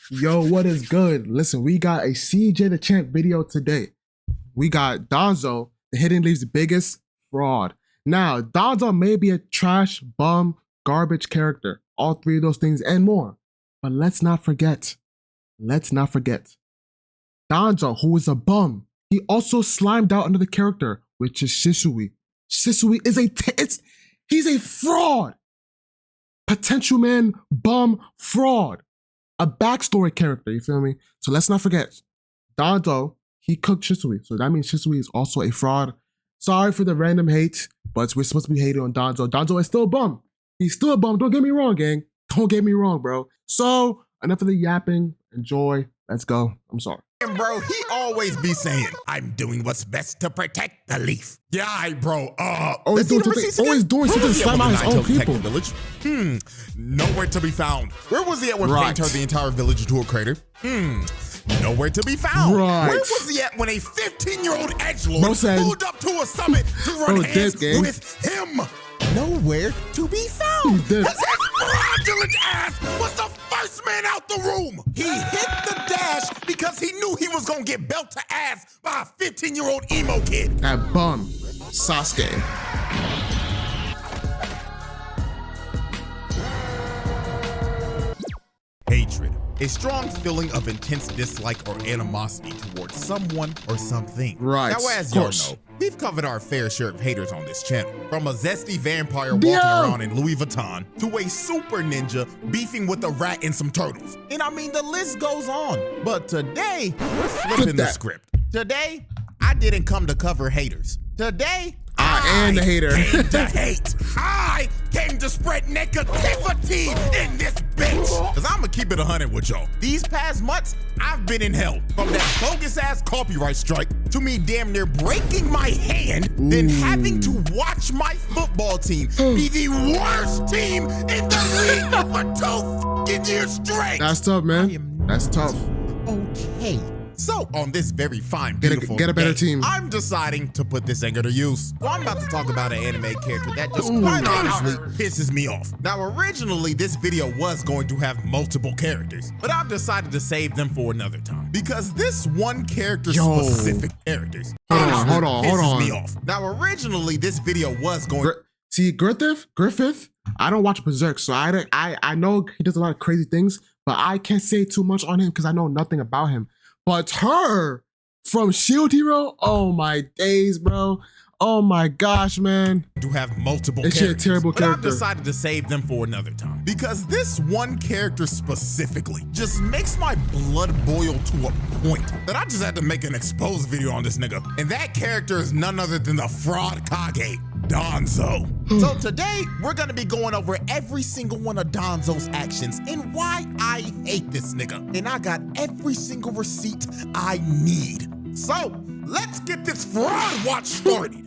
Yo, what is good? Listen, we got a CJ the Champ video today. We got DANZO, the Hidden Leaf's biggest fraud. Now, DANZO may be a trash, bum, garbage character, all three of those things and more. But let's not forget, DANZO, who is a bum, he also slimed out another character, which is Shisui. Shisui is he's a fraud. Potential man, bum, fraud. A backstory character, you feel me? So let's not forget, DANZO, he cooked Shisui. So that means Shisui is also a fraud. Sorry for the random hate, but we're supposed to be hating on DANZO. DANZO is still a bum. He's still a bum. Don't get me wrong, gang. Don't get me wrong, bro. So enough of the yapping. Enjoy. Let's go. I'm sorry. And bro, he always be saying, I'm doing what's best to protect the leaf. Yeah, bro. Always doing something to slam out his own people. Village? Nowhere to be found. Where was he at when Pain turned the entire village into a crater? Nowhere to be found. Right. Where was he at when a 15-year-old edgelord pulled up to a summit to run hands with him? Nowhere to be found. His fraudulent ass was the first man out the room. He hit the dash because he knew he was gonna get belt to ass by a 15-year-old emo kid. That bum, Sasuke. Hatred. A strong feeling of intense dislike or animosity towards someone or something. Right. Now, as y'all know, we've covered our fair share of haters on this channel. From a zesty vampire walking around in Louis Vuitton to a super ninja beefing with a rat and some turtles. And I mean, the list goes on. But today, we're flipping the script. Today, I didn't come to cover haters. Today, I am the hater. Came to hate. I came to spread negativity in this bitch. Cause I'ma keep it 100 with y'all. These past months, I've been in hell. From that bogus ass copyright strike to me damn near breaking my hand, then having to watch my football team be the worst team in the league for 2 fucking years straight. That's tough, man. That's tough. Okay. So on this very fine, beautiful get a better day, team. I'm deciding to put this anger to use. So I'm about to talk about an anime character that just quite honestly pisses me off. Now originally this video was going to have multiple characters, but I've decided to save them for another time because this one character specific characters hold on. pisses me off. Now originally this video was going see Griffith. I don't watch Berserk, so I know he does a lot of crazy things, but I can't say too much on him because I know nothing about him. But her from Shield Hero, oh my days, bro. Oh my gosh, man. To have multiple characters. It's a terrible character. But I've decided to save them for another time. Because this one character specifically just makes my blood boil to a point that I just had to make an exposed video on this nigga. And that character is none other than the fraud Kage, DANZO. So today, we're gonna be going over every single one of DANZO's actions and why I hate this nigga. And I got every single receipt I need. So, let's get this fraud watch started.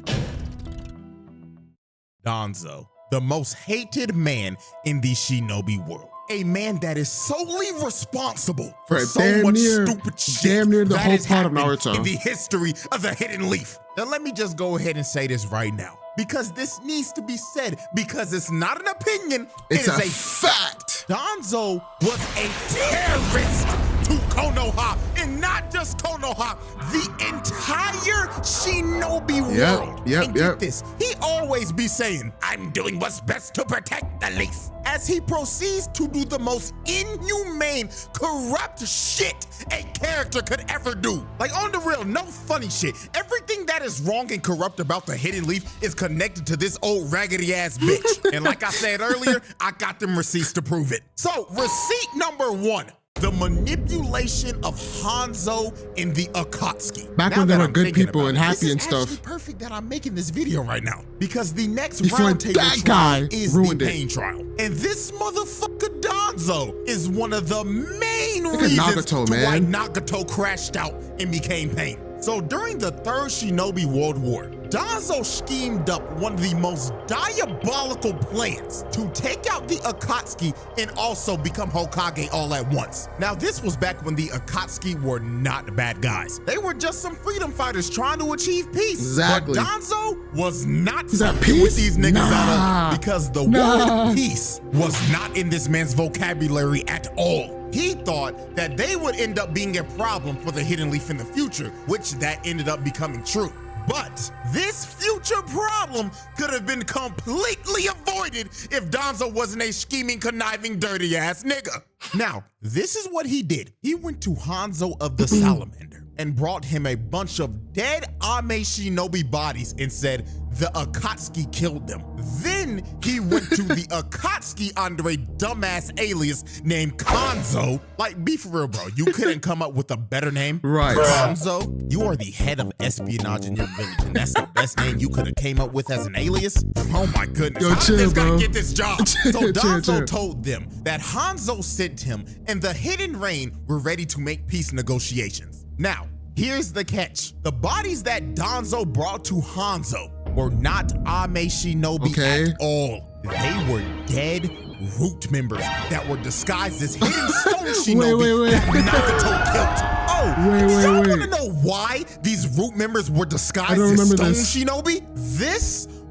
DANZO, the most hated man in the shinobi world. A man that is solely responsible for so much stupid shit the whole part of Naruto in the history of the Hidden Leaf. Now let me just go ahead and say this right now, because this needs to be said, because it's not an opinion, it's a fact. DANZO was a terrorist to Konoha, and not just Konoha, the entire shinobi world. And get this, he always be saying, I'm doing what's best to protect the leaf, as he proceeds to do the most inhumane, corrupt shit a character could ever do. Like on the real, no funny shit. Everything that is wrong and corrupt about the Hidden Leaf is connected to this old raggedy ass bitch. And like I said earlier, I got them receipts to prove it. So receipt number 1. The manipulation of Hanzo in the Akatsuki. Back when they were good people and happy and stuff. It's perfect that I'm making this video right now, because the next roundtable trial is the Pain trial. And this motherfucker DANZO is one of the main reasons why Nagato crashed out and became Pain. So during the Third Shinobi World War, DANZO schemed up one of the most diabolical plans to take out the Akatsuki and also become Hokage all at once. Now this was back when the Akatsuki were not bad guys. They were just some freedom fighters trying to achieve peace. Exactly. But DANZO was not fucking with these niggas at all, because the word peace was not in this man's vocabulary at all. He thought that they would end up being a problem for the Hidden Leaf in the future, which that ended up becoming true. But this future problem could have been completely avoided if DANZO wasn't a scheming, conniving, dirty ass nigga. Now, this is what he did. He went to Hanzo of the Salamander and brought him a bunch of dead Ame Shinobi bodies and said the Akatsuki killed them. Then he went to the Akatsuki under a dumbass alias named Kanzo. Like, be for real, bro. You couldn't come up with a better name? Right. Kanzo, you are the head of espionage in your village, and that's the best name you could have came up with as an alias? Oh my goodness. Yo, How chill, did this guy bro. get this job? So DANZO chill. told them that Hanzo sent him and the Hidden Rain were ready to make peace negotiations. Now, here's the catch. The bodies that DANZO brought to Hanzo were not Ame Shinobi at all. They were dead root members that were disguised as hidden stone shinobi that Nagato killed. Oh, y'all want to know why these root members were disguised as stone shinobi?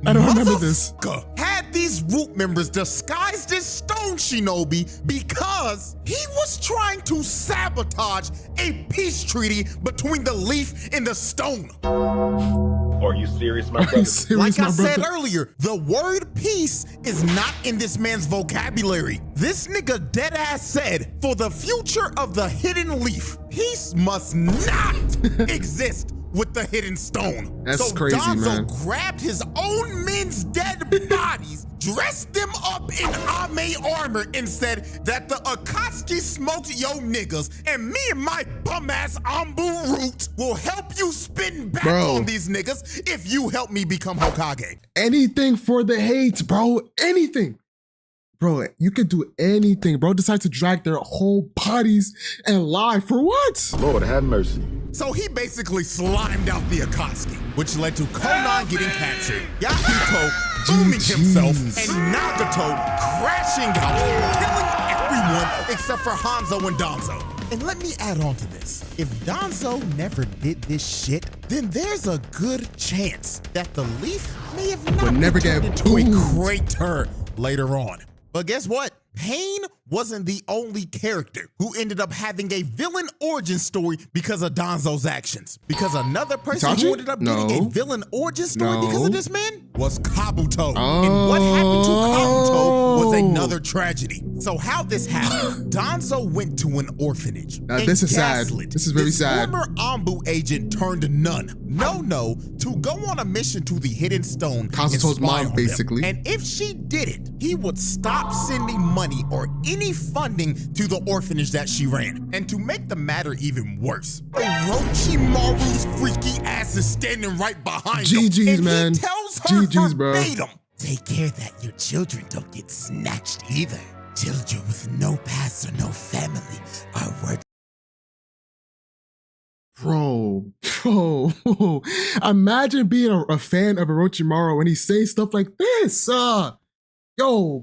I don't remember this. Had these root members disguised as stone shinobi because he was trying to sabotage a peace treaty between the leaf and the stone. Are you serious, my brother? Like I said earlier, the word peace is not in this man's vocabulary. This nigga deadass said, for the future of the hidden leaf, peace must not exist with the hidden stone. That's crazy, DANZO man. grabbed his own men's dead bodies, dressed them up in Ame armor, and said that the Akatsuki smoked yo niggas, and me and my bum-ass Ambu root will help you spin back on these niggas if you help me become Hokage. Anything for the hate, bro. Anything. Bro, you can do anything. Bro, decide to drag their whole bodies and lie for what? Lord have mercy. So he basically slimed out the Akatsuki, which led to Konan getting captured, Yahito booming himself, and Nagato crashing out, killing everyone except for Hanzo and DANZO. And let me add on to this. If DANZO never did this shit, then there's a good chance that the leaf may have not never turned get into a boomed. crater later on. But guess what? Pain wasn't the only character who ended up having a villain origin story because of DANZO's actions. Because another person who ended up getting a villain origin story because of this man was Kabuto. And what happened to Kabuto was another tragedy. So how this happened, DANZO went to an orphanage. This is sad. This is very sad. Former Ambu agent turned nun, no, to go on a mission to the hidden stone. Kazuto's mom, basically. And if she did it, he would stop sending money or any funding to the orphanage that she ran. And to make the matter even worse, Orochimaru's freaky ass is standing right behind him. And man. He tells her GG's, bro. verbatim, take care that your children don't get snatched either. Children with no past or no family are worth. Bro, imagine being a fan of Orochimaru and he's saying stuff like this. Yo,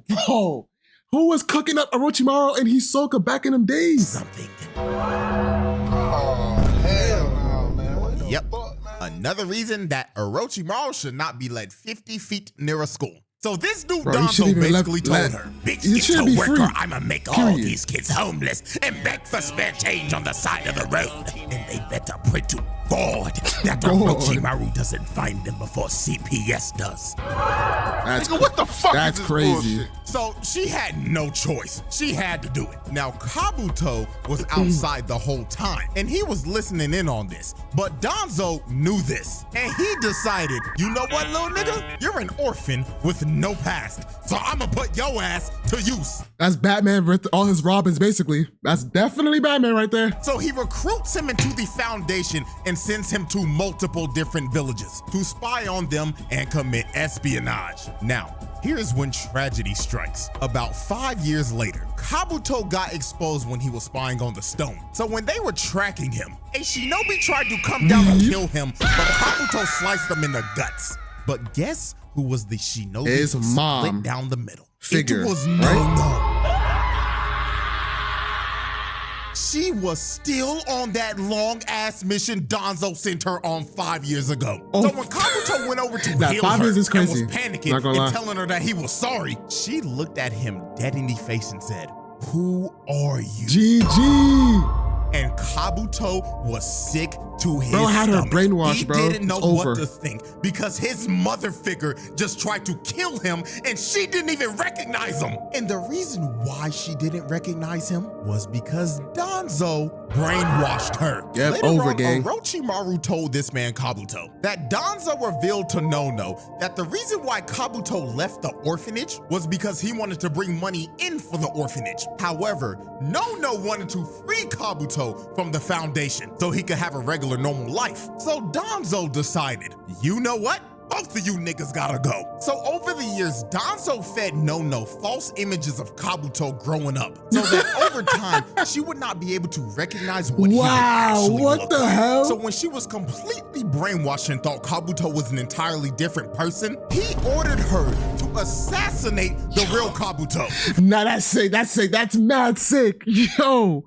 bro, who was cooking up Orochimaru and Hisoka back in them days? Something. Oh, hell no, man. What the fuck, man? Another reason that Orochimaru should not be led 50 feet near a school. So this dude Bro, DANZO basically told her, bitch, you get shouldn't to be work free. or I'ma make all these kids homeless and beg for spare change on the side of the road. And they better pray to God that Orochimaru doesn't find them before CPS does. That's, Nigga, what the fuck that's is this crazy. bullshit? So she had no choice. She had to do it. Now, Kabuto was outside the whole time, and he was listening in on this. But DANZO knew this, and he decided, you know what, little nigga? You're an orphan with no past, so I'ma put your ass to use. That's Batman with all his Robins, basically. That's definitely Batman right there. So he recruits him into the Foundation and sends him to multiple different villages to spy on them and commit espionage. Now, here's when tragedy strikes. About 5 years later, Kabuto got exposed when he was spying on the stone. So when they were tracking him, a shinobi tried to come down and kill him, but Kabuto sliced him in the guts. But guess who was the shinobi His who mom. split down the middle? Figure, It was right? She was still on that long-ass mission DANZO sent her on 5 years ago. So when Kabuto went over to heal 5 her years is and was crazy. panicking Not gonna lie. and telling her that he was sorry, she looked at him dead in the face and said, who are you? GG. And Kabuto was sick to his Bro had her stomach. brainwashed, He bro. didn't know It's what over. to think because his mother figure just tried to kill him and she didn't even recognize him. And the reason why she didn't recognize him was because Danzo brainwashed her. Yep, Later over, on, gang. Orochimaru told this man Kabuto that Danzo revealed to Nono that the reason why Kabuto left the orphanage was because he wanted to bring money in for the orphanage. However, Nono wanted to free Kabuto from the foundation so he could have a regular normal life. So Danzo decided, you know what? Both of you niggas gotta go. So over the years, Danzo fed Nono false images of Kabuto growing up so that over time, she would not be able to recognize what he actually what looked the like. hell? So when she was completely brainwashed and thought Kabuto was an entirely different person, he ordered her to assassinate the real Kabuto. Nah, that's sick. That's sick. That's mad sick. Yo,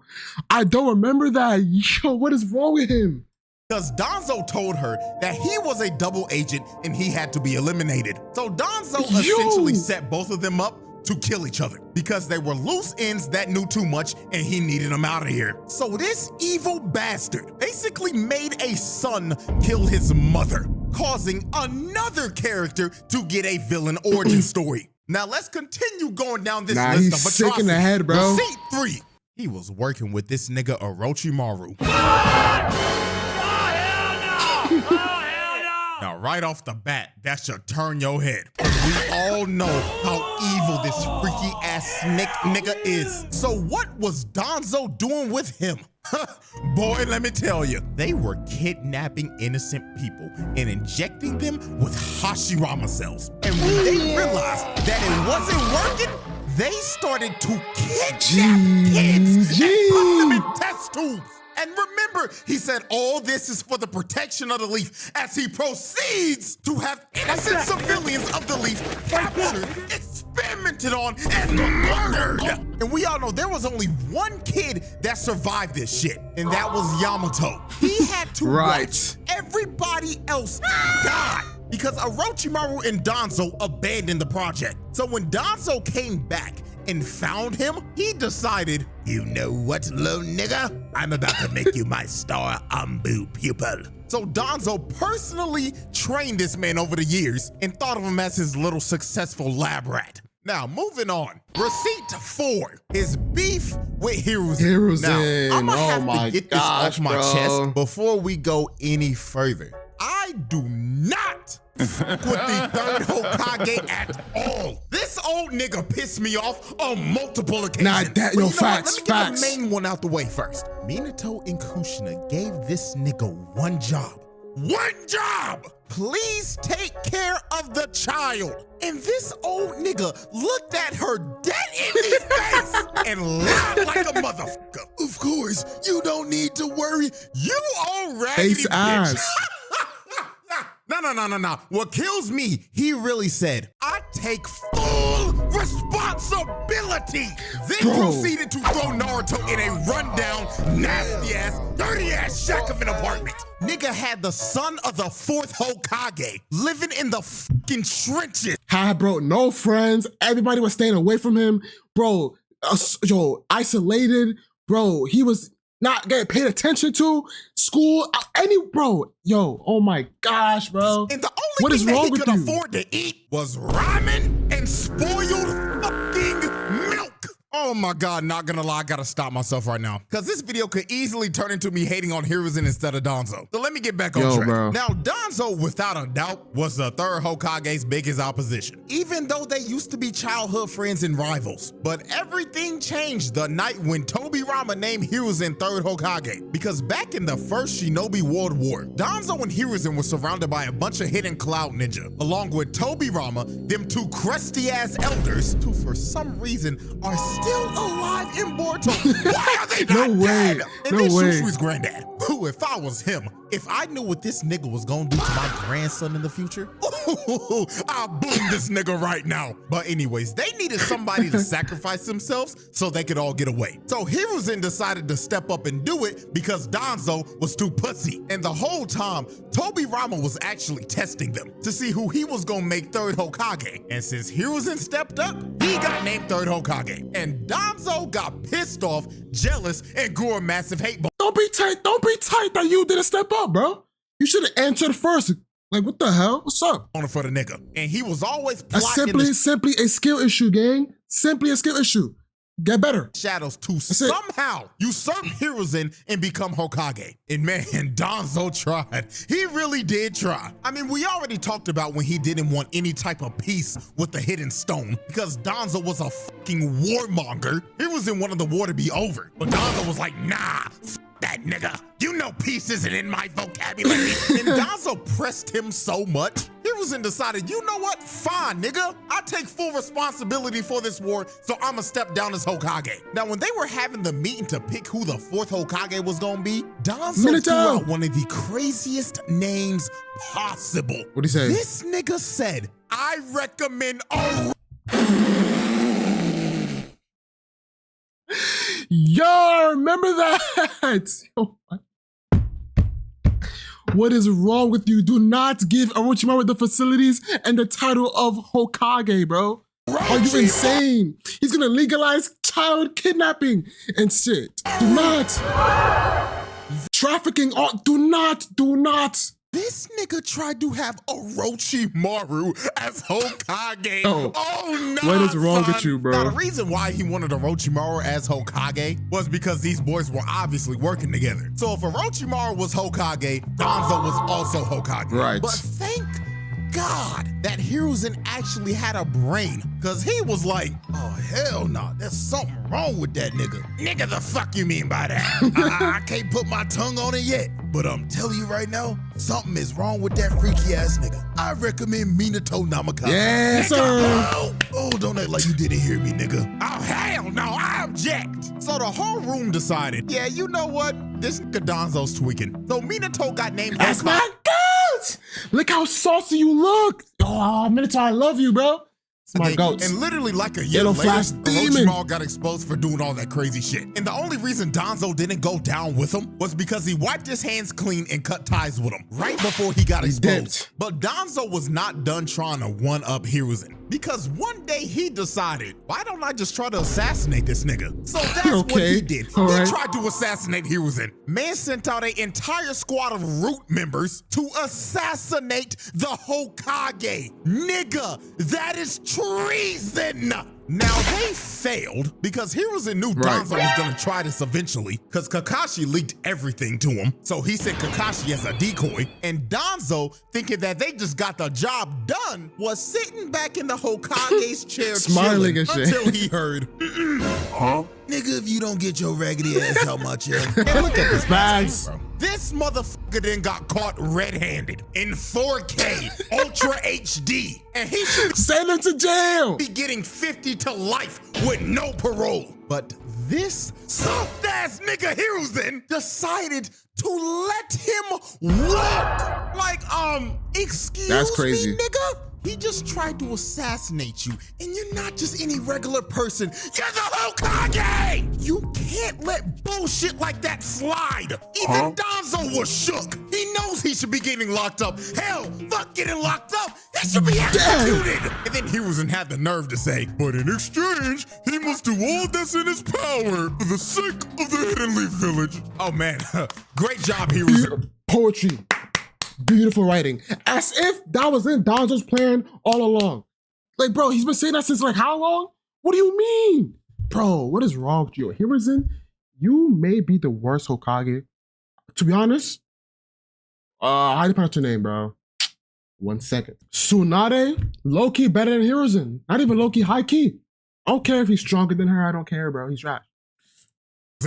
I don't remember that. Yo, what is wrong with him? Because Danzo told her that he was a double agent and he had to be eliminated. So Danzo essentially set both of them up to kill each other because they were loose ends that knew too much and he needed them out of here. So this evil bastard basically made a son kill his mother, causing another character to get a villain origin story. Now let's continue going down this list he's of sick atrocities. in the head, bro. Receipt 3. He was working with this nigga Orochimaru. Now, right off the bat, that should turn your head. We all know how evil this freaky ass nigga is. So what was Danzo doing with him? Boy, let me tell you, they were kidnapping innocent people and injecting them with Hashirama cells. And when they realized that it wasn't working, they started to kidnap kids and put them in test tubes. And remember, he said all this is for the protection of the leaf as he proceeds to have innocent civilians of the leaf captured, experimented on, and murdered. And we all know there was only one kid that survived this shit, and that was Yamato. He had to watch everybody else die because Orochimaru and Danzo abandoned the project. So when Danzo came back and found him, he decided, you know what, little nigga? I'm about to make you my star Ambu pupil. So Danzo personally trained this man over the years and thought of him as his little successful lab rat. Now, moving on. Receipt 4, his beef with Hiruzen. Now, I'm gonna have to get this off my chest before we go any further. I do not fuck with the third Hokage at all. This old nigga pissed me off on multiple occasions. Nah, that, yo, facts, facts. Let me get the main one out the way first. Minato and Kushina gave this nigga one job. One job! Please take care of the child. And this old nigga looked at her dead in the face and laughed like a motherfucker. Of course, you don't need to worry. You already Face ass. No. What kills me, he really said, I take full responsibility. Then proceeded to throw Naruto in a rundown, nasty ass, dirty ass shack of an apartment. Nigga had the son of the 4th Hokage living in the fucking trenches. Bro, no friends. Everybody was staying away from him. Bro, isolated. Bro, he was not getting paid attention to. School, oh my gosh, bro. And the only thing that he could afford to eat was ramen and spoiled fucking milk. Oh my God, not gonna lie, I gotta stop myself right now. Cause this video could easily turn into me hating on Hiruzen instead of Danzo. So let me get back on track. Bro. Now, Danzo, without a doubt, was the 3rd Hokage's biggest opposition, even though they used to be childhood friends and rivals. But everything changed the night when Tobirama named Hiruzen 3rd Hokage. Because back in the First Shinobi World War, Danzo and Hiruzen were surrounded by a bunch of hidden cloud ninja, along with Tobirama, them 2 crusty ass elders, who for some reason are still alive in Boruto. Why are they not dead? And then Shushui's granddad. Who, if I was him, if I knew what this nigga was gonna do to my grandson in the future, I'll boom this nigga right now. But anyways, they needed somebody to sacrifice themselves so they could all get away. So Hiruzen decided to step up and do it because Danzo was too pussy. And the whole time, Tobirama was actually testing them to see who he was gonna make 3rd Hokage. And since Hiruzen stepped up, he got named 3rd Hokage. And and Danzo got pissed off, jealous, and grew a massive hate. Don't be tight that you didn't step up, bro. You should have answered first. Like, what the hell? What's up? For the nigga. And he was always That's plotting simply a skill issue, gang. Simply a skill issue. Get better. Shadows to somehow usurp Hiruzen and become Hokage. And man, Danzo tried. He really did try. I mean, we already talked about when he didn't want any type of peace with the hidden stone because Danzo was a fucking warmonger. Hiruzen wanted the war to be over. But Danzo was like, nah, that nigga. You know peace isn't in my vocabulary. And Danzo pressed him so much, Hiruzen decided, you know what? Fine, nigga. I take full responsibility for this war, so I'ma step down as Hokage. Now, when they were having the meeting to pick who the fourth Hokage was gonna be, Danzo threw out one of the craziest names possible. What'd he say? This nigga said, I recommend Yo, remember that? What is wrong with you? Do not give Orochimaru the facilities and the title of Hokage, bro. Are you insane? He's gonna legalize child kidnapping and shit. Do not. Trafficking, do not. This nigga tried to have Orochimaru as Hokage. Oh no! What is wrong with you, bro? Now, the reason why he wanted Orochimaru as Hokage was because these boys were obviously working together. So if Orochimaru was Hokage, Danzo was also Hokage. Right. But thank God that Hiruzen actually had a brain, because he was like, oh, hell no, there's something wrong with that nigga. Nigga, the fuck you mean by that? I can't put my tongue on it yet, but I'm telling you right now, something is wrong with that freaky ass nigga. I recommend Minato Namikaze. Yes, sir. Oh, don't act like you didn't hear me, nigga. Oh, hell no, I object. So the whole room decided, yeah, you know what? This nigga Danzo's tweaking. So Minato got named That's my God. Look how saucy you look. Oh, Minato, I love you, bro. It's my goats. And literally like a year later, Orochimaru got exposed for doing all that crazy shit. And the only reason Danzo didn't go down with him was because he wiped his hands clean and cut ties with him right before he got exposed. But Danzo was not done trying to one-up Hiruzen, because one day he decided, why don't I just try to assassinate this nigga? So that's what he did. He tried to assassinate Hiruzen. Man sent out an entire squad of root members to assassinate the Hokage. Nigga, that is treason. Now they failed because Hiruzen knew Danzo was gonna try this eventually, because Kakashi leaked everything to him. So he sent Kakashi as a decoy, and Danzo, thinking that they just got the job done, was sitting back in the Hokage's chair smiling and shit until he heard, huh? Nigga, if you don't get your raggedy ass out my chair. And look at this bags. bro. This motherfucker then got caught red-handed in 4K Ultra HD, and he should send him to jail. Be getting 50 to life with no parole. But this soft-ass nigga Hiruzen decided to let him walk. Like, excuse me, nigga? He just tried to assassinate you, and you're not just any regular person. You're the Hokage! You can't let bullshit like that slide. Even Danzo was shook. He knows he should be getting locked up. Hell, fuck getting locked up. He should be executed. And then Hiruzen had the nerve to say, but in exchange, he must do all that's in his power for the sake of the Hidden Leaf Village. Oh man, great job, Hiruzen. Poetry. Beautiful writing. As if that was in Danzo's plan all along. Like, bro, he's been saying that since like how long? What do you mean? Bro, what is wrong with you? Hiruzen, you may be the worst Hokage. To be honest, how do you pronounce your name, bro? 1 second. Tsunade, low-key better than Hiruzen. Not even low-key, high-key. I don't care if he's stronger than her. I don't care, bro. He's trash.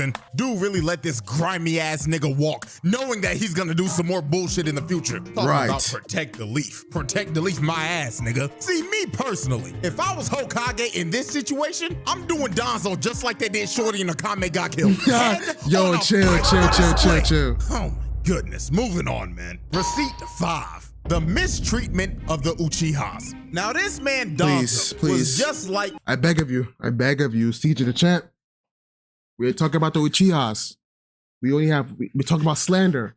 And do really let this grimy ass nigga walk, knowing that he's gonna do some more bullshit in the future. Talking about protect the leaf. Protect the leaf my ass, nigga. See, me personally, if I was Hokage in this situation, I'm doing Danzo just like they did Shorty and Akame got killed. Yo, chill. Oh my goodness, moving on, man. Receipt 5. The mistreatment of the Uchihas. Now this man Danzo was just like— I beg of you, Siege of the Champ. We're talking about the Uchihas. We're talking about slander.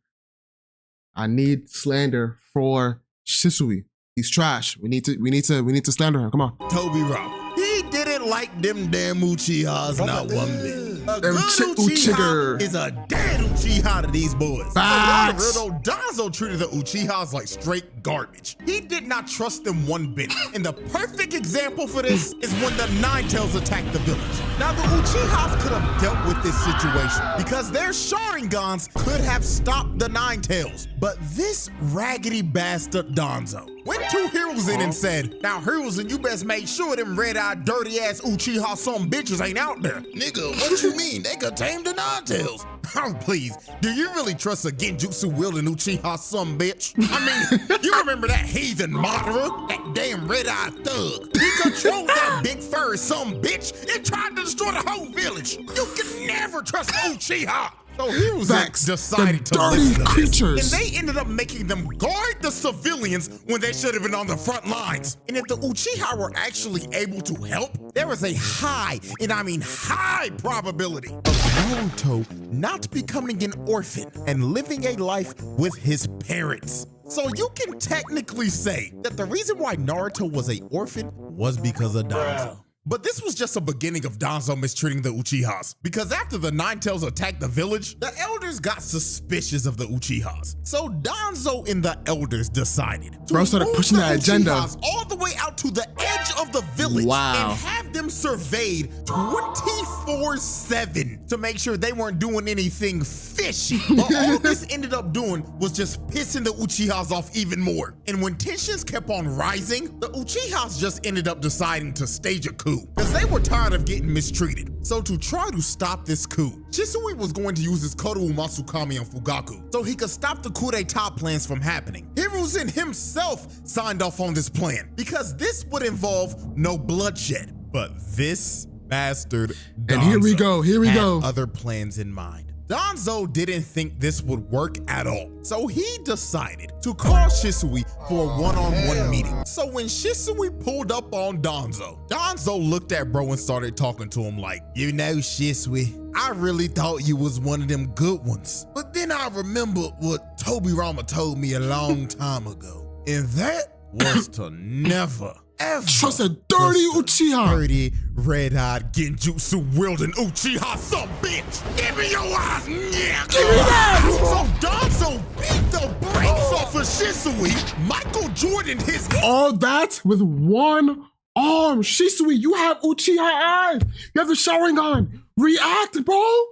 I need slander for Shisui. He's trash. We need to slander him. Come on. Toby Rob. He didn't like them damn Uchihas, not one bit. A good Uchiha Uchiha is a dead Uchiha to these boys. Facts. Though Danzo treated the Uchihas like straight garbage. He did not trust them one bit. And the perfect example for this is when the Nine-Tails attacked the village. Now the Uchihas could have dealt with this situation because their Sharingans could have stopped the Nine-Tails. But this raggedy bastard Danzo went to Hiruzen and said, now Hiruzen, you best make sure them red-eyed, dirty-ass Uchiha some bitches ain't out there. Nigga, what you mean? They could tame the Nine-Tails. Oh, please. Do you really trust a Genjutsu-wielding Uchiha some bitch? I mean, you remember that heathen Madara? That damn red-eyed thug. He controlled that big furry some bitch and tried to destroy the whole village. You can never trust Uchiha. So Hiruzen decided to listen to this, and they ended up making them guard the civilians when they should have been on the front lines. And if the Uchiha were actually able to help, there is a high, and I mean high probability of Naruto not becoming an orphan and living a life with his parents. So you can technically say that the reason why Naruto was an orphan was because of Danzo. But this was just a beginning of Danzo mistreating the Uchihas, because after the Nine-Tails attacked the village, the elders got suspicious of the Uchihas. So Danzo and the elders decided to started pushing that agenda all the way out to the edge of the village and have them surveyed 24/7 to make sure they weren't doing anything fishy. But all this ended up doing was just pissing the Uchihas off even more. And when tensions kept on rising, the Uchihas just ended up deciding to stage a coup, because they were tired of getting mistreated. So to try to stop this coup, Shisui was going to use his Koru Masukami on Fugaku so he could stop the coup d'etat plans from happening. Hiruzen himself signed off on this plan because this would involve no bloodshed. But this bastard Danzo and here we go, had other plans in mind. Danzo didn't think this would work at all, so he decided to call Shisui for a one-on-one meeting. So when Shisui pulled up on Danzo, Danzo looked at bro and started talking to him like, you know, Shisui, I really thought you was one of them good ones. But then I remembered what Tobirama told me a long time ago, and that was to never ever trust a dirty Uchiha. Dirty, red-eyed, Genjutsu wielding Uchiha some bitch. Give me your eyes, yeah. Give me that. So Danzo beat the brakes off of Shisui. Michael Jordan his all that with one arm. Shisui, you have Uchiha eyes. You have the Sharingan. React, bro.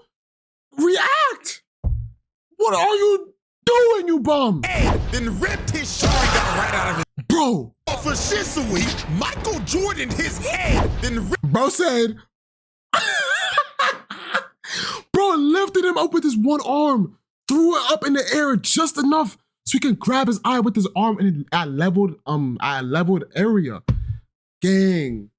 React. What are you doing, you bum? And then ripped his Sharingan right out of his bro. For Shisui, Michael Jordan his head, then bro said, bro lifted him up with his one arm, threw it up in the air just enough so he can grab his eye with his arm in at leveled area. Gang,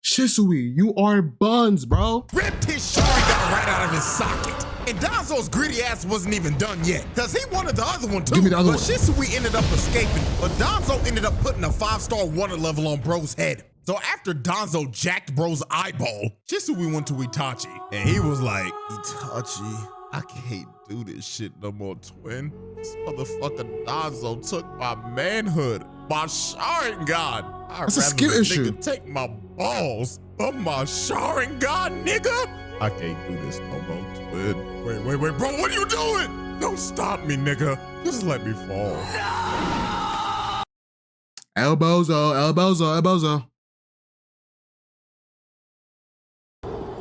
Shisui, you are buns, bro. Ripped his Sharingan right out of his socket. And Danzo's greedy ass wasn't even done yet, because he wanted the other one too. Give me the other one. Shisui ended up escaping, but Danzo ended up putting a 5-star wonder level on bro's head. So after Danzo jacked bro's eyeball, Shisui went to Itachi, and he was like, Itachi, I can't do this shit no more, twin. This motherfucker Danzo took my manhood, my Sharingan. That's a skill issue. Nigga take my balls from my Sharingan, nigga. I can't do this no more, twin. Wait, bro, what are you doing? Don't stop me, nigga. Just let me fall. Elbozo.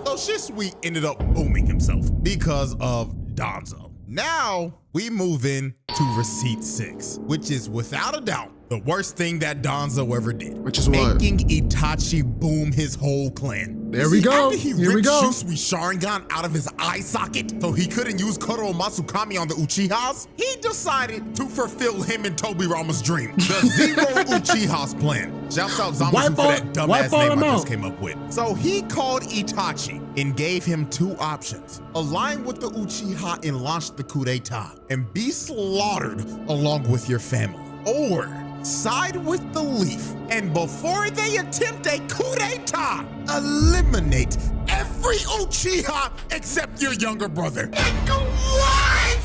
So Shisui ended up booming himself because of Danzo. Now we move in to receipt 6, which is without a doubt the worst thing that Danzo ever did. Which is what? Making Itachi boom his whole clan. There we go. After he ripped Shisui Sharingan out of his eye socket so he couldn't use Koro Masukami on the Uchihas, he decided to fulfill him and Tobirama's dream. The Zero Uchihas plan. Shouts out Zamasu for that dumbass name I just came up with. So he called Itachi and gave him 2 options. Align with the Uchiha and launch the coup d'etat and be slaughtered along with your family. Or side with the Leaf, and before they attempt a coup d'etat, eliminate every Uchiha except your younger brother. What?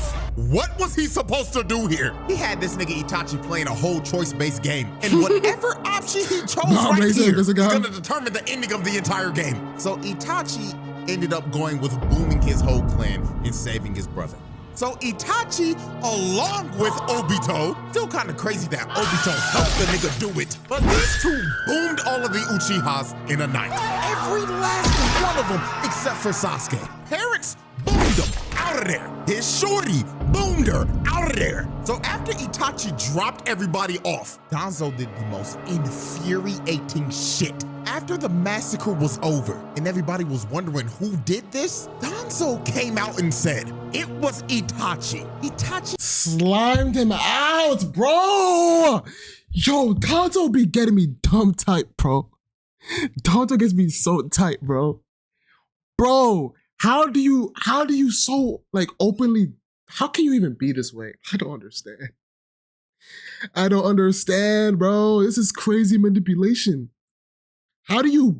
what was he supposed to do here? He had this nigga Itachi playing a whole choice-based game, and whatever option he chose right here is gonna determine the ending of the entire game. So Itachi ended up going with booming his whole clan and saving his brother. So Itachi, along with Obito, still kind of crazy that Obito helped the nigga do it, but these two boomed all of the Uchihas in a night. Every last one of them except for Sasuke. Parents boomed him out of there. His shorty boomed her out of there. So after Itachi dropped everybody off, DANZO did the most infuriating shit. After the massacre was over and everybody was wondering who did this, DANZO came out and said it was Itachi. Itachi slimed him out, bro. Yo, DANZO be getting me dumb tight, bro. DANZO gets me so tight, bro. Bro, how do you so like openly, how can you even be this way? I don't understand. I don't understand, bro. This is crazy manipulation. How do you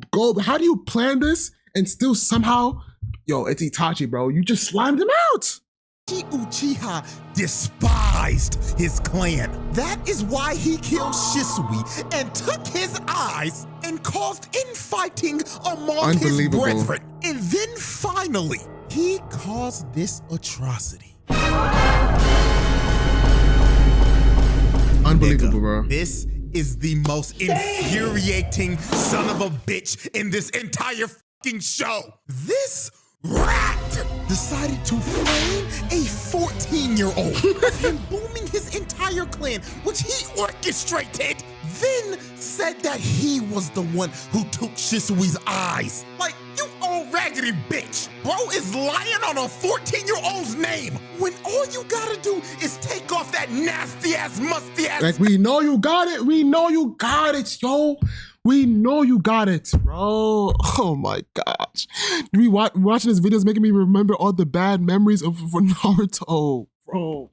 plan this and still somehow, yo, it's Itachi, bro. You just slimed him out. Uchiha despised his clan. That is why he killed Shisui and took his eyes and caused infighting among his brethren. And then finally, he caused this atrocity. Unbelievable, bro. This is the most infuriating son of a bitch in this entire fucking show. This rat decided to flame a 14-year-old with him booming his entire clan, which he orchestrated, then said that he was the one who took Shisui's eyes. Like, you old raggedy bitch. Bro is lying on a 14-year-old's name when all you gotta do is take off that nasty-ass, musty-ass. Like, we know you got it. We know you got it, yo. We know you got it, bro. Oh my gosh. Watching this video is making me remember all the bad memories of Naruto, bro.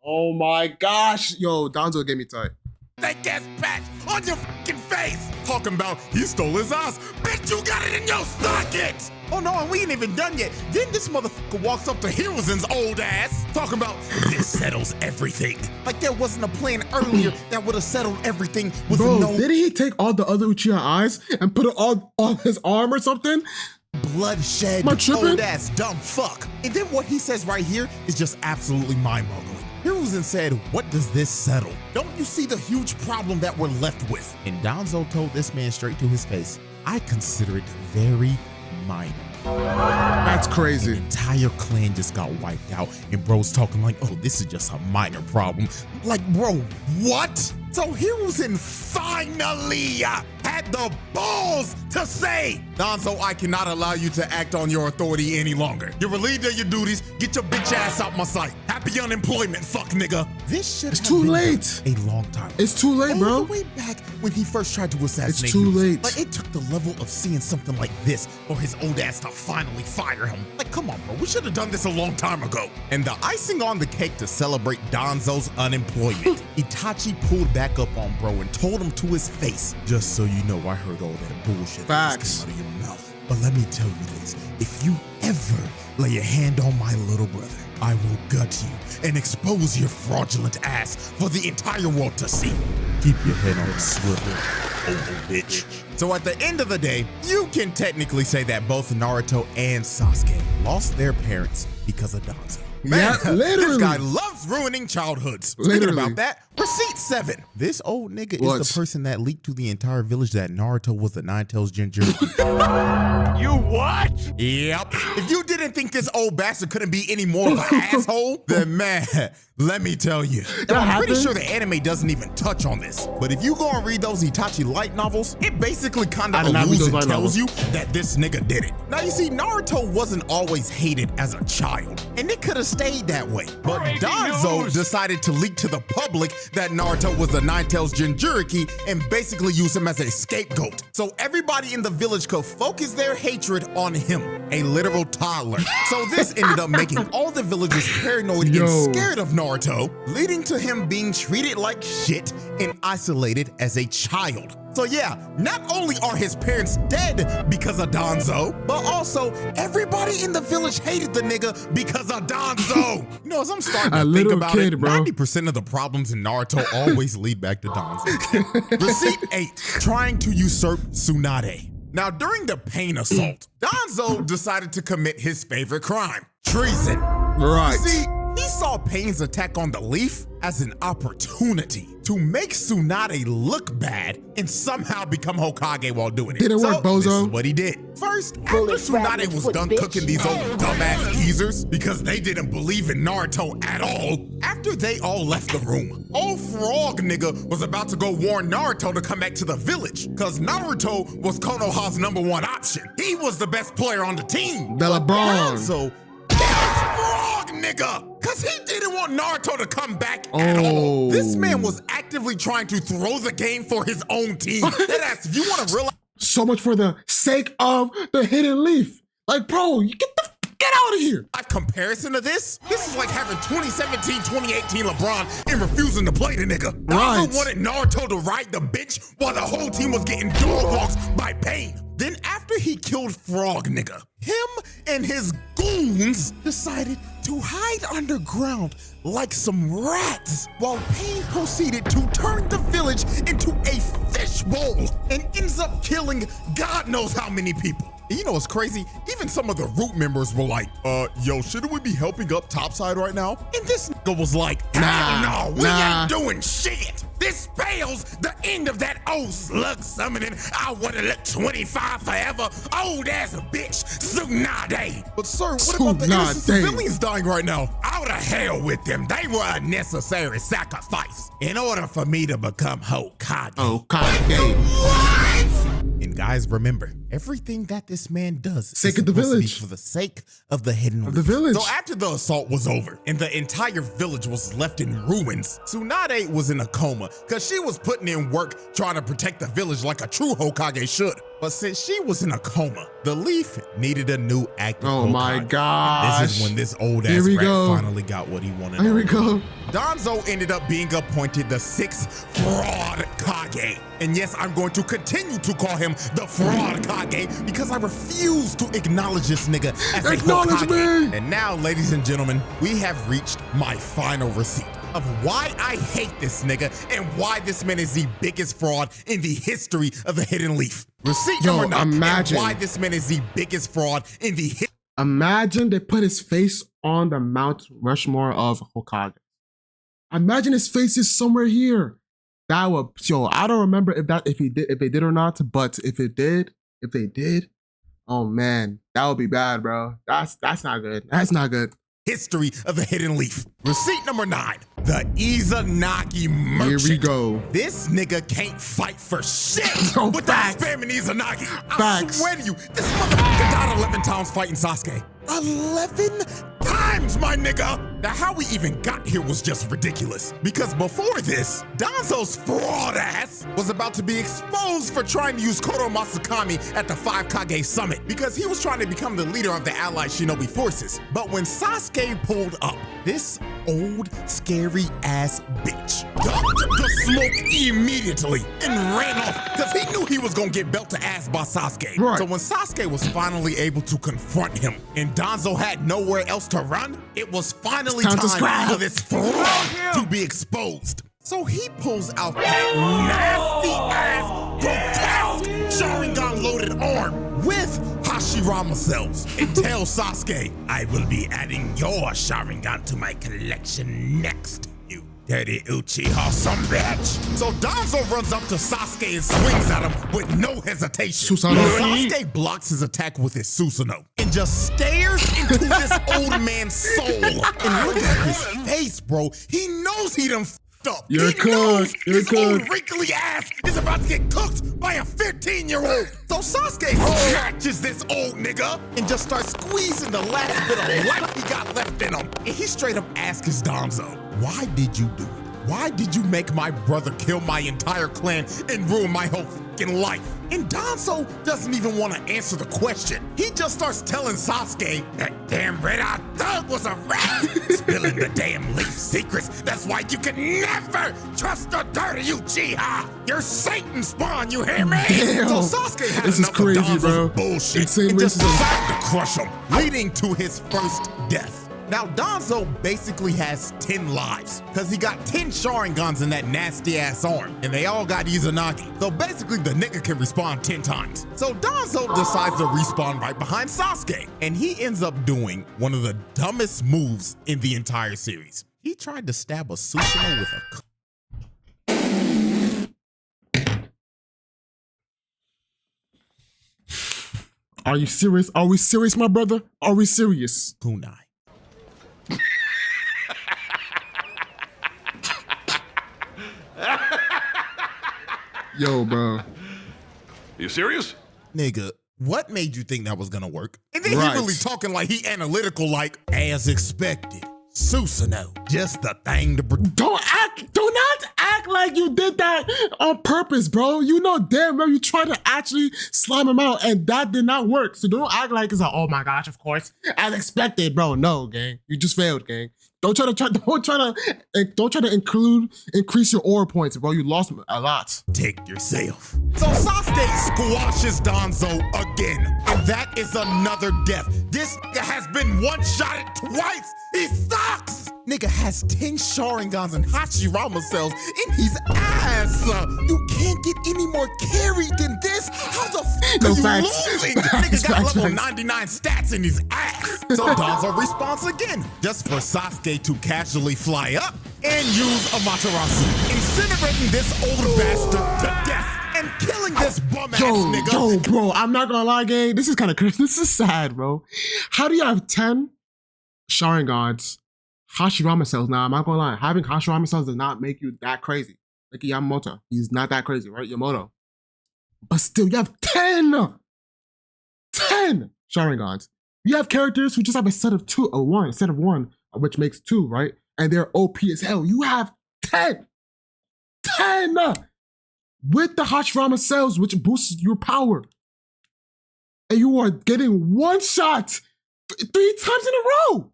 Oh my gosh. Yo, DANZO gave me tight. That gas patch on your fucking face. Talking about he stole his eyes. Bitch, you got it in your socket. Oh no, and we ain't even done yet. Then this motherfucker walks up to Hiruzen's old ass, talking about this settles everything. Like there wasn't a plan earlier that would have settled everything with didn't he take all the other Uchiha eyes and put it all on his arm or something? Bloodshed, old ass dumb fuck. And then what he says right here is just absolutely mind-boggling. Hiruzen said, what does this settle? Don't you see the huge problem that we're left with? And DANZO told this man straight to his face, I consider it very minor. That's crazy. The entire clan just got wiped out and bro's talking like, oh, this is just a minor problem. Like, bro, what? So Hiruzen finally had the balls to say, DANZO, I cannot allow you to act on your authority any longer. You're relieved of your duties. Get your bitch ass out my sight. Happy unemployment, fuck nigga. This shit is too late. A long time. It's too late, bro. All the way back when he first tried to assassinate It's too late. Like, it took the level of seeing something like this for his old ass to finally fire him. Like, come on, bro. We should have done this a long time ago. And the icing on the cake to celebrate DANZO's unemployment, Itachi pulled back up on bro and told him to his face, just so you know, I heard all that bullshit Facts. out of your mouth. But let me tell you this, if you ever lay a hand on my little brother, I will gut you and expose your fraudulent ass for the entire world to see. Keep your head on a swivel, old bitch. So at the end of the day, you can technically say that both Naruto and Sasuke lost their parents because of DANZO. Man, yeah, literally. This guy loves ruining childhoods. Speaking about that, receipt 7. This old nigga is the person that leaked to the entire village that Naruto was the Nine-Tails Jinchuriki. You what? Yep. If you didn't think this old bastard couldn't be any more of an asshole, then man, let me tell you. I'm pretty sure the anime doesn't even touch on this. But if you go and read those Itachi light novels, it basically kind of alludes and tells you that this nigga did it. Now you see, Naruto wasn't always hated as a child, and it could have stayed that way. But DANZO decided to leak to the public that Naruto was a Nine-Tails Jinchuriki and basically use him as a scapegoat. So everybody in the village could focus their hatred on him, a literal toddler. So this ended up making all the villagers paranoid and scared of Naruto, leading to him being treated like shit and isolated as a child. So yeah, not only are his parents dead because of DANZO, but also everybody in the village hated the nigga because of DANZO. You know, as I'm starting to think about it, 90% of the problems in Naruto always lead back to DANZO. Receipt 8, trying to usurp Tsunade. Now, during the Pain Assault, DANZO decided to commit his favorite crime, treason. Right. See, he saw Pain's attack on the leaf as an opportunity to make Tsunade look bad and somehow become Hokage while doing it. Didn't work, bozo. This is what he did. First, after Tsunade was done cooking these old dumbass geezers because they didn't believe in Naruto at all, after they all left the room, old frog nigga was about to go warn Naruto to come back to the village because Naruto was Konoha's #1 option. He was the best player on the team. The LeBron. So, frog nigga, because he didn't want Naruto to come back at all. This man was actively trying to throw the game for his own team. Deadass, if you want to realize. So much for the sake of the hidden leaf. Like, bro, you get out of here. A comparison to this is like having 2017, 2018 LeBron and refusing to play the nigga. Right. Naruto wanted Naruto to ride the bench while the whole team was getting dog walks by Pain. Then after he killed Frog nigga, him and his goons decided to hide underground like some rats while Pain proceeded to turn the village into a fishbowl and ends up killing God knows how many people. And you know what's crazy? Even some of the root members were like, yo, shouldn't we be helping up topside right now? And this nigga was like, no, we ain't doing shit. This spells the end of that old slug summoning. I wanna look 25 forever. Old ass a bitch, Tsunade. But sir, what about the innocent civilians dying right now? Out of hell with them. They were a necessary sacrifice in order for me to become Hokage. What? And guys, remember, everything that this man does is sake of the village. for the sake of the hidden the village. So after the assault was over and the entire village was left in ruins, Tsunade was in a coma because she was putting in work trying to protect the village like a true Hokage should. But since she was in a coma, the leaf needed a new active Hokage. My gosh. This is when this old ass rat finally got what he wanted. Here we go. DANZO ended up being appointed the 6th Fraud Kage. And yes, I'm going to continue to call him the Fraud Kage because I refuse to acknowledge this nigga as a Hokage. And now, ladies and gentlemen, we have reached my final receipt of why I hate this nigga and why this man is the biggest fraud in the history of the Hidden Leaf. Receipt number 9, imagine why this man is the biggest fraud in the Imagine they put his face on the Mount Rushmore of Hokage. Imagine his face is somewhere here. That would, I don't remember if they did or not, but if they did, oh man, that would be bad, bro. That's not good. That's not good. History of the Hidden Leaf. Receipt number 9, the Izanagi Merchant. Here we go. This nigga can't fight for shit without spamming Izanagi. I swear to you, this motherfucker died 11 times fighting Sasuke. 11 times, my nigga! Now, how we even got here was just ridiculous. Because before this, DANZO's fraud ass was about to be exposed for trying to use Koro Masakami at the 5 Kage Summit because he was trying to become the leader of the allied shinobi forces. But when Sasuke pulled up, this old, scary ass bitch ducked the smoke immediately and ran off because he knew he was gonna get belt to ass by Sasuke. Right. So when Sasuke was finally able to confront him and DANZO had nowhere else to run, it was finally time for this fraud to be exposed. So he pulls out that nasty ass, grotesque Sharingan loaded arm with Hashirama cells and tells Sasuke, I will be adding your Sharingan to my collection next. Dirty Uchiha some bitch. So DANZO runs up to Sasuke and swings at him with no hesitation. Sasuke blocks his attack with his Susanoo and just stares into this old man's soul. And look at his face, bro. He knows he done f***ed up. He knows his old wrinkly ass is about to get cooked by a 15-year-old. So Sasuke snatches this old nigga and just starts squeezing the last bit of life he got left in him. And he straight up asks DANZO, why did you do it? why did you make my brother kill my entire clan and ruin my whole fucking life? And DANZO doesn't even want to answer the question. He just starts telling Sasuke, that damn red-eyed thug was a rat, spilling the damn leaf secrets. That's why you can never trust the dirty Uchiha. You're Satan spawn, you hear me? Damn. So Sasuke had This is enough crazy, of DANZO's bro. bullshit Insane and just racism. decided to crush him, leading to his first death. Now, DANZO basically has 10 lives, because he got 10 Sharingans in that nasty-ass arm, and they all got Izanagi. So basically, the nigga can respawn 10 times. So DANZO decides to respawn right behind Sasuke, and he ends up doing one of the dumbest moves in the entire series. He tried to stab a Susanoo with a... Are you serious? Are we serious, my brother? Are we serious? kunai. Yo, bro. You serious? Nigga, what made you think that was gonna work? And then Right. he really talking like he analytical, like, as expected. Susanoo, just the thing to Do not act like you did that on purpose, bro. You know damn well you tried to actually slime him out and that did not work. So don't act like it's like, oh my gosh, of course, as expected, bro. No, gang, you just failed, gang. Don't try to increase your aura points, bro. You lost a lot. take yourself. So Sasuke squashes DANZO again, and that is another death. This nigga has been one-shotted twice. He sucks. Nigga has 10 Sharingans and Hashirama cells in his ass. You can't get any more carried than this. How the fuck No are you facts. losing? Nigga got level 99 stats in his ass. So DANZO responds again, just for Sasuke to casually fly up and use Amaterasu, incinerating this old bastard to death and killing this bum-ass nigga. Yo, bro, I'm not gonna lie, gang. This is kind of crazy. This is sad, bro. How do you have 10 Sharingans, Hashirama cells? Now, I'm not gonna lie. Having Hashirama cells does not make you that crazy. Like Yamamoto, he's not that crazy, right? Yamamoto. But still, you have 10 Sharingans. You have characters who just have a set of one, which makes 2, right? And they're OP as hell. You have 10 with the Hashirama cells, which boosts your power. And you are getting one shot 3 times in a row.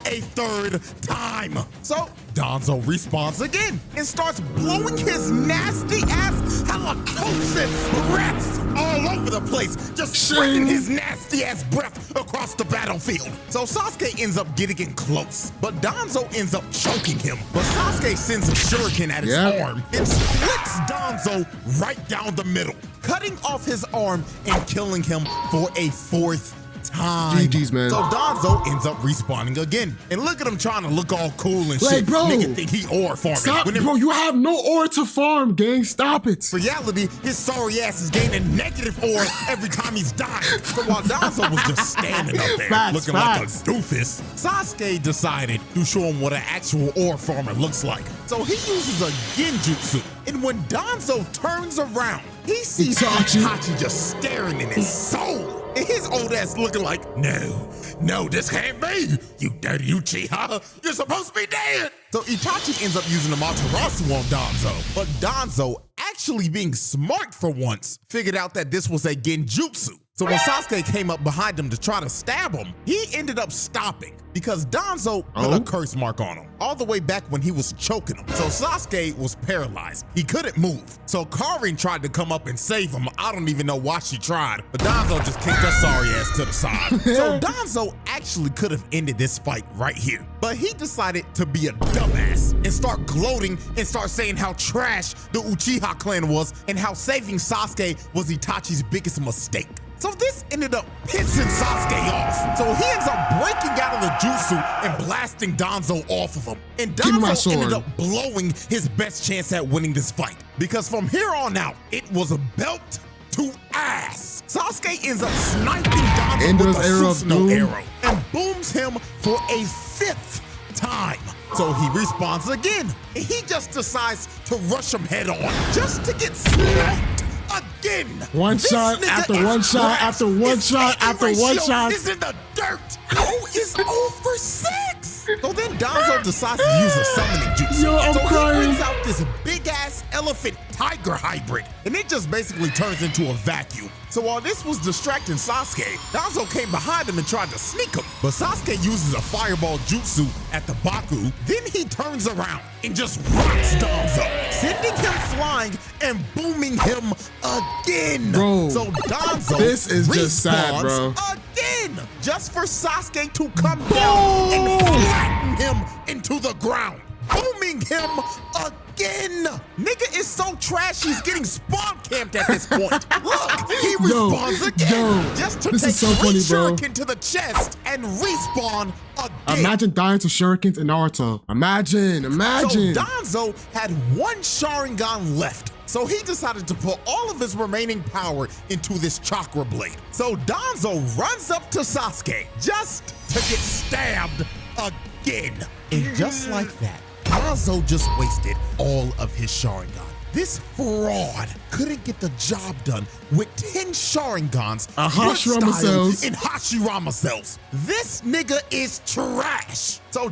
A third time. So DANZO respawns again and starts blowing his nasty ass halitosis breaths all over the place, just spreading his nasty ass breath across the battlefield. So Sasuke ends up getting in close, but DANZO ends up choking him. But Sasuke sends a shuriken at his arm and splits DANZO right down the middle, cutting off his arm and killing him for a 4th time. GG's, man. So DANZO ends up respawning again. And look at him trying to look all cool and Like, shit. bro, Nigga think he ore farming. Stop, When in bro. You have no ore to farm, gang. Stop it. reality, his sorry ass is gaining negative ore every time he's dying. So while DANZO was just standing up there looking like a doofus, Sasuke decided to show him what an actual ore farmer looks like. So he uses a genjutsu. And when DANZO turns around, he sees Itachi just staring in his soul. And his old ass looking like, no, this can't be. You dirty Uchiha, you're supposed to be dead. So Itachi ends up using the Amaterasu on DANZO. But DANZO, actually being smart for once, figured out that this was a genjutsu. So when Sasuke came up behind him to try to stab him, he ended up stopping because DANZO put a curse mark on him all the way back when he was choking him. So Sasuke was paralyzed. He couldn't move. So Karin tried to come up and save him. I don't even know why she tried, but DANZO just kicked her sorry ass to the side. So DANZO actually could have ended this fight right here, but he decided to be a dumbass and start gloating and start saying how trash the Uchiha clan was and how saving Sasuke was Itachi's biggest mistake. So this ended up pissing Sasuke off. So he ends up breaking out of the jutsu and blasting DANZO off of him. And DANZO ended up blowing his best chance at winning this fight. Because from here on out, it was a belt to ass. Sasuke ends up sniping DANZO with a Susanoo arrow and booms him for a 5th time. So he respawns again, and he just decides to rush him head on just to get smoked again. One shot after one shot after one shot after one shot. Is in the dirt. 0 is over 6. So then Danzo decides to use a summoning jutsu. Yo, I'm so crying. he brings out this big-ass elephant-tiger hybrid, and it just basically turns into a vacuum. So while this was distracting Sasuke, Danzo came behind him and tried to sneak him. But Sasuke uses a fireball jutsu at the Baku, then he turns around and just rocks Danzo, sending him flying and booming him again. Bro, so Danzo this is just sad, bro. Again, just for Sasuke to come down and flatten him into the ground, booming him again. Nigga is so trash, he's getting spawn camped at this point. Look, he respawns again, just to take so funny, bro. shuriken to the chest and respawn again. Imagine dying to shurikens in Naruto. Imagine. So Danzo had one Sharingan left. So he decided to put all of his remaining power into this chakra blade. So Danzo runs up to Sasuke just to get stabbed again. And just like that, Danzo just wasted all of his Sharingan. This fraud couldn't get the job done with 10 Sharingans, Hashirama cells, and Hashirama cells. This nigga is trash. So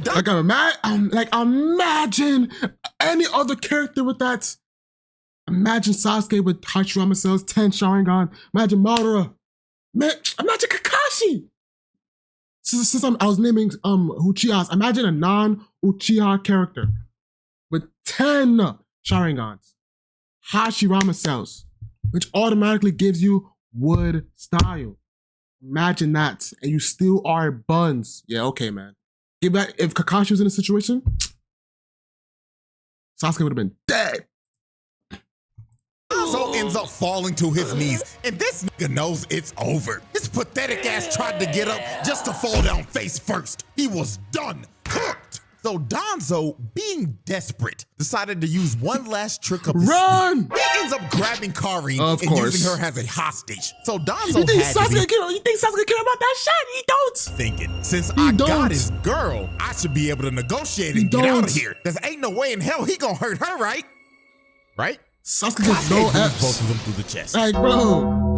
imagine any other character with that. Imagine Sasuke with Hashirama cells, 10 Sharingan. Imagine Madara. Imagine Kakashi. Since I was naming Uchihas, imagine a non-Uchiha character with 10 Sharingans, Hashirama cells, which automatically gives you wood style. Imagine that, and you still are buns. Yeah, okay, man. Give that. If Kakashi was in a situation, Sasuke would have been dead. Danzo ends up falling to his knees, and this nigga knows it's over. His pathetic ass tried to get up just to fall down face first. He was done, cooked. So Danzo, being desperate, decided to use one last trick up his sleeve. He ends up grabbing Karin and using her as a hostage. So Danzo You think Sasuke care about that shit? He don't. Thinking, since I got his girl, I should be able to negotiate and get out of here. Cause ain't no way in hell he gonna hurt her, right? Right? Sasuke gets no F's. Both of them through the chest. Like, bro,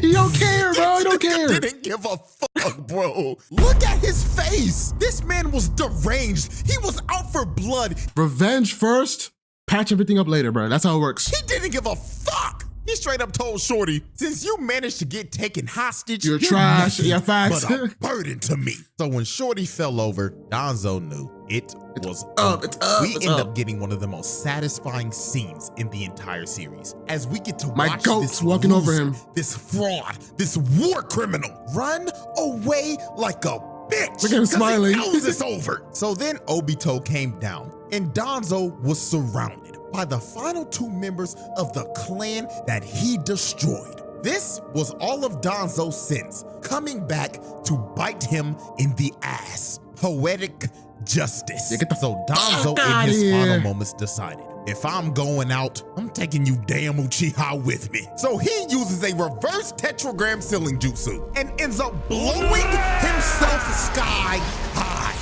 he don't care, bro. He don't care. Didn't give a fuck, bro. Look at his face. This man was deranged. He was out for blood. Revenge first, patch everything up later, bro. That's how it works. He didn't give a fuck. He straight up told Shorty, since you managed to get taken hostage, you're trash. You're facts. But a burden to me. So when Shorty fell over, Danzo knew it was up. We end up getting one of the most satisfying scenes in the entire series, as we get to watch this walking over him, this fraud, this war criminal run away like a bitch. Look at him smiling. He knows it's over. So then Obito came down, and Danzo was surrounded by the final 2 members of the clan that he destroyed. This was all of Danzo's sins coming back to bite him in the ass. Poetic justice. So Danzo in his final moments decided, if I'm going out, I'm taking you damn Uchiha with me. So he uses a reverse tetragram ceiling jutsu and ends up blowing himself sky high.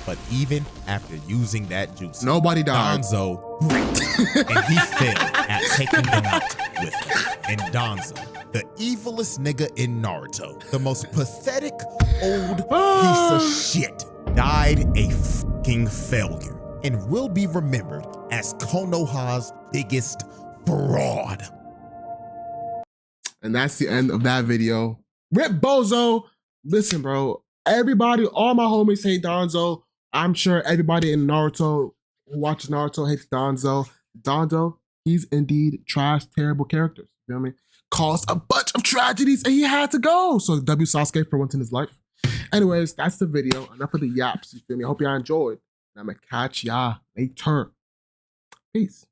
But even after using that jutsu, nobody died. Danzo bricked, and he failed at taking them out with him. And Danzo, the evilest nigga in Naruto, the most pathetic old piece of shit, died a fucking failure and will be remembered as Konoha's biggest fraud. And that's the end of that video. Rip Bozo. Listen, bro. Everybody, all my homies hate Danzo. I'm sure everybody in Naruto who watches Naruto hates Danzo. Danzo, he's indeed trash, terrible characters. You know what I mean? Caused a bunch of tragedies and he had to go. So W Sasuke for once in his life. Anyways, that's the video. Enough of the yaps. You feel me? I hope y'all enjoyed. And I'm gonna catch y'all later. Peace.